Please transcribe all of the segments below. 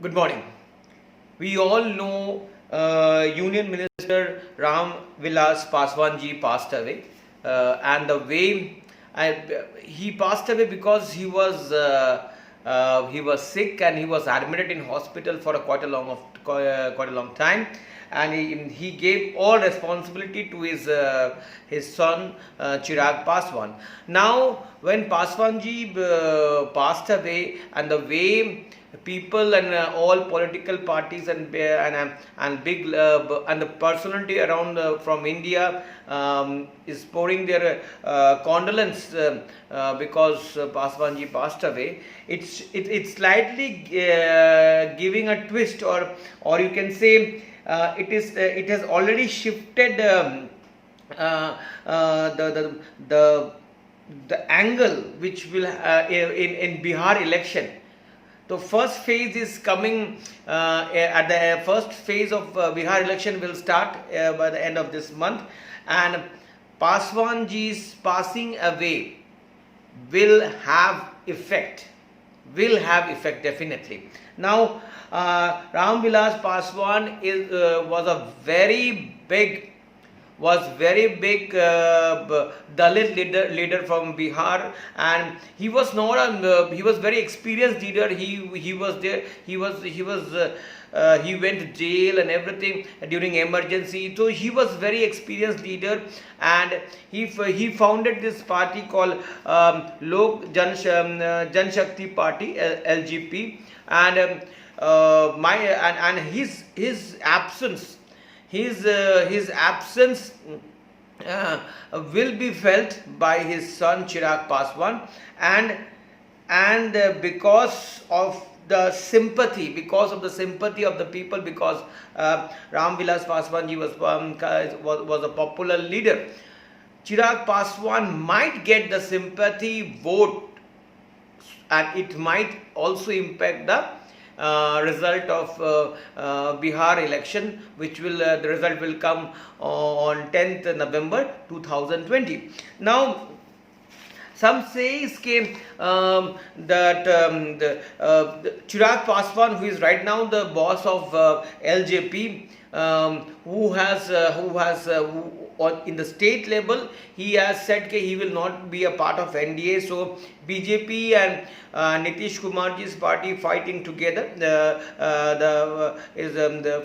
Good morning. We all know Union Minister Ram Vilas Paswan ji passed away, and the way he passed away because he was sick and he was admitted in hospital for quite a long time, and he gave all responsibility to his son Chirag Paswan. Now, when Paswan ji passed away, and the way people and all political parties and big and the personality around from India is pouring their condolence because Paswanji passed away. It's slightly giving a twist, or you can say it has already shifted the angle which will in Bihar election. The first phase is coming at the first phase of Bihar election will start by the end of this month, and Paswanji's passing away will have effect. Definitely. Now, Ram Vilas Paswan was a very big Dalit leader from Bihar, and he was not he was very experienced leader. He was there. He went to jail and everything during emergency. So he was very experienced leader, and he founded this party called Lok Jan Shakti Party LGP, and his absence uh, will be felt by his son Chirag Paswan, and because of the sympathy of the people, because Ram Vilas Paswan ji was a popular leader. Chirag Paswan might get the sympathy vote, and it might also impact the result of Bihar election, which will the result will come on 10th November 2020. Now, some says that the Chirag Paswan, who is right now the boss of LJP, in the state level, he has said that he will not be a part of NDA. So BJP and Nitish Kumarji's party fighting together.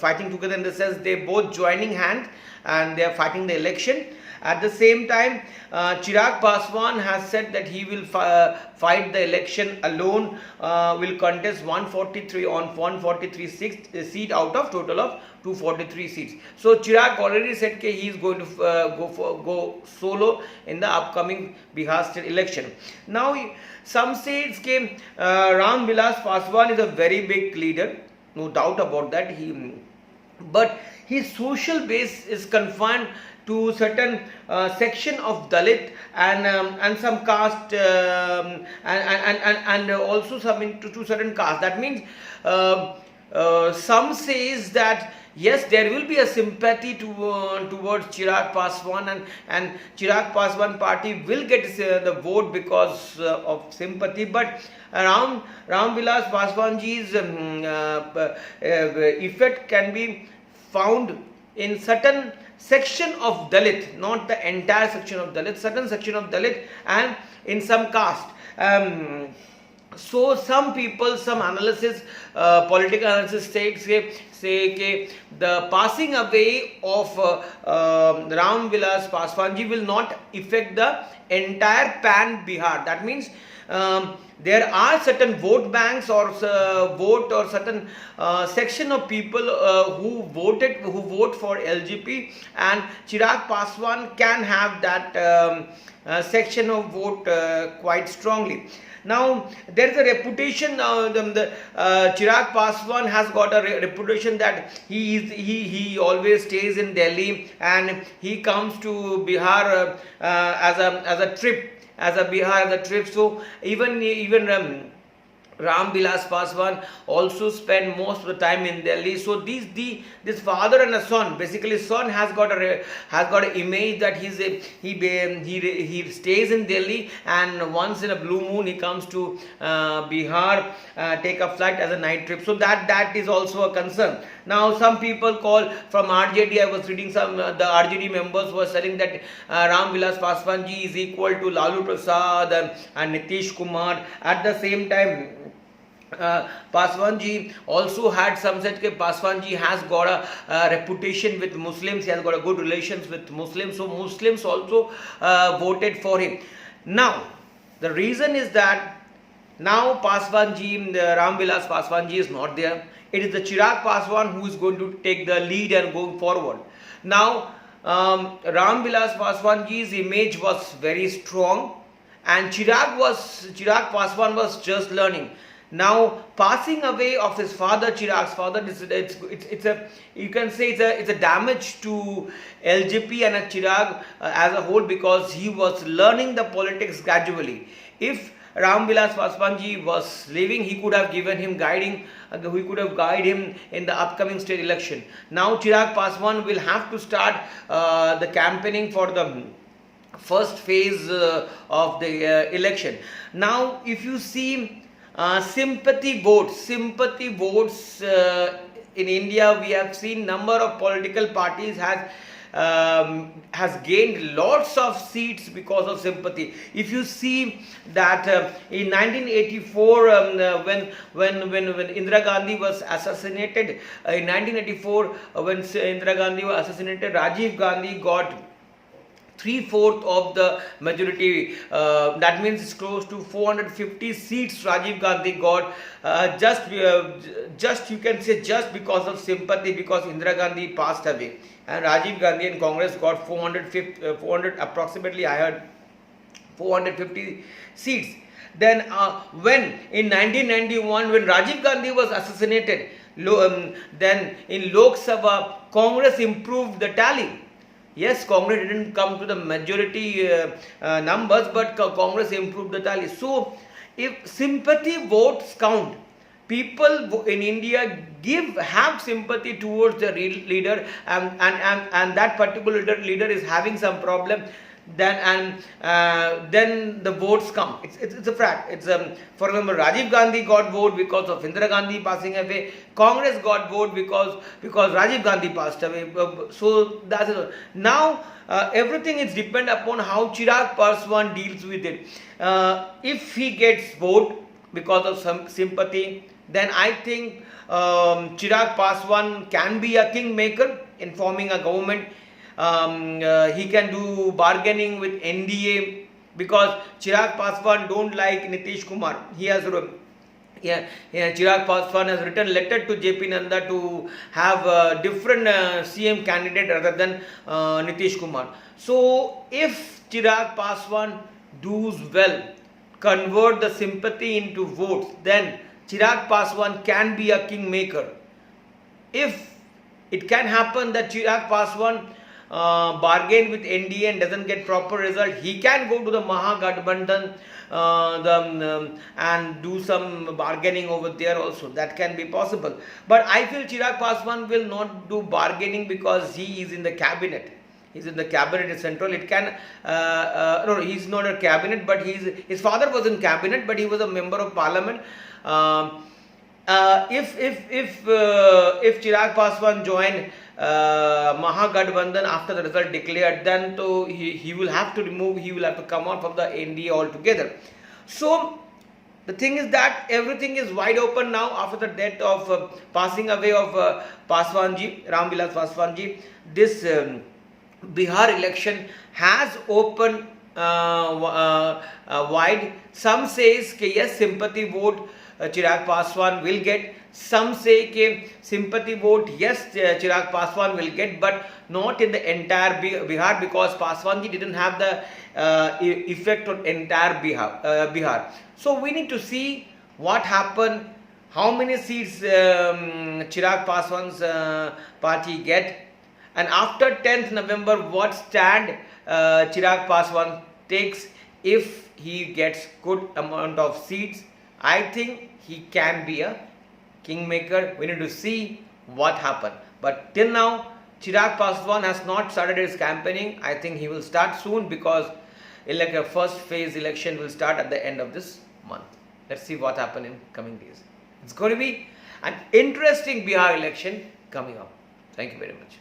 Fighting together in the sense they both joining hand and they are fighting the election. At the same time, Chirag Paswan has said that he will fight the election alone, will contest 143 seat out of total of 243 seats. So Chirag already said that he is going to go solo in the upcoming Bihar state election. Now, some say it's Ram Vilas Paswan is a very big leader, no doubt about that. But his social base is confined to certain section of Dalit and some caste and also some to certain caste. That means some says that yes, there will be a sympathy towards Chirag Paswan, and Chirag Paswan party will get the vote because of sympathy, but Ram Vilas Paswan ji's effect can be found in certain section of Dalit, not the entire section of Dalit, certain section of Dalit, and in some caste. So some people, some analysis, political analysis say the passing away of Ram Vilas Paswan ji will not affect the entire pan Bihar. That means there are certain vote banks or certain section of people who vote for LGP, and Chirag Paswan can have that section of vote quite strongly. Now, there is a reputation. Chirag Paswan has got a reputation that he always stays in Delhi, and he comes to Bihar as a trip. So even Ram Vilas Paswan also spent most of the time in Delhi. So this father and a son, basically son has got an image that he stays in Delhi, and once in a blue moon he comes to Bihar, take a flight as a night trip. So that is also a concern. Now some people call from RJD. I was reading the RJD members were saying that Ram Vilas Paswan ji is equal to Lalu Prasad and Nitish Kumar. At the same time, Paswan ji also had some said that Paswan ji has got a reputation with Muslims. He has got a good relations with Muslims. So Muslims also voted for him. Now the reason is that now Paswan ji, Ram Vilas Paswan ji is not there. It is the Chirag Paswan who is going to take the lead and going forward. Now Ram Vilas Paswan ji's image was very strong, and Chirag Paswan was just learning. Now passing away of his father, Chirag's father, it's a, you can say it's a damage to LJP and Chirag as a whole, because he was learning the politics gradually. If Ram Vilas Paswan ji was living, he could have given him guiding. We could have guided him in the upcoming state election. Now Chirag Paswan will have to start the campaigning for the first phase of the election. Now, if you see sympathy votes in India, we have seen number of political parties has gained lots of seats because of sympathy. If you see that in 1984, when Indira Gandhi was assassinated, in 1984 when Indira Gandhi was assassinated, Rajiv Gandhi got 3/4 of the majority. That means it's close to 450 seats Rajiv Gandhi got, just you can say just because of sympathy, because Indira Gandhi passed away, and Rajiv Gandhi and Congress got 400 approximately, I heard 450 seats. Then when in 1991 when Rajiv Gandhi was assassinated, then in Lok Sabha Congress improved the tally. Yes, Congress didn't come to the majority numbers, but Congress improved the tally. So, if sympathy votes count, people in India have sympathy towards the leader, and that particular leader is having some problem, then the votes come. It's a fact. It's for example, Rajiv Gandhi got vote because of Indira Gandhi passing away. Congress got vote because Rajiv Gandhi passed away. So that's it. Now everything is depend upon how Chirag Paswan deals with it. If he gets vote because of some sympathy, then I think Chirag Paswan can be a kingmaker in forming a government. He can do bargaining with NDA, because Chirag Paswan don't like Nitish Kumar. Chirag Paswan has written letter to JP Nanda to have a different CM candidate rather than Nitish Kumar. So if Chirag Paswan does well, convert the sympathy into votes, then Chirag Paswan can be a kingmaker. If it can happen that Chirag Paswan bargain with NDA and doesn't get proper result, he can go to the Mahagathbandhan and do some bargaining over there also. That can be possible. But I feel Chirag Paswan will not do bargaining because he is in the cabinet. He's in the cabinet in central. It can no, he's not a cabinet, but his father was in cabinet, but he was a member of parliament. If Chirag Paswan join Mahagathbandhan after the result declared, then to he will have to come out from the NDA altogether. So the thing is that everything is wide open now after the death of passing away of Paswanji, Ram Vilas Paswanji. This Bihar election has opened wide. Some says that yes, sympathy vote Chirag Paswan will get. Some say that sympathy vote, yes, Chirag Paswan will get, but not in the entire Bihar, because Paswanji didn't have the effect on entire Bihar. So we need to see what happened, how many seats Chirag Paswan's party get, and after 10th November, what stand Chirag Paswan takes. If he gets good amount of seats, I think he can be a kingmaker. We need to see what happened. But till now, Chirag Paswan has not started his campaigning. I think he will start soon because a first phase election will start at the end of this month. Let's see what happens in coming days. It's going to be an interesting Bihar election coming up. Thank you very much.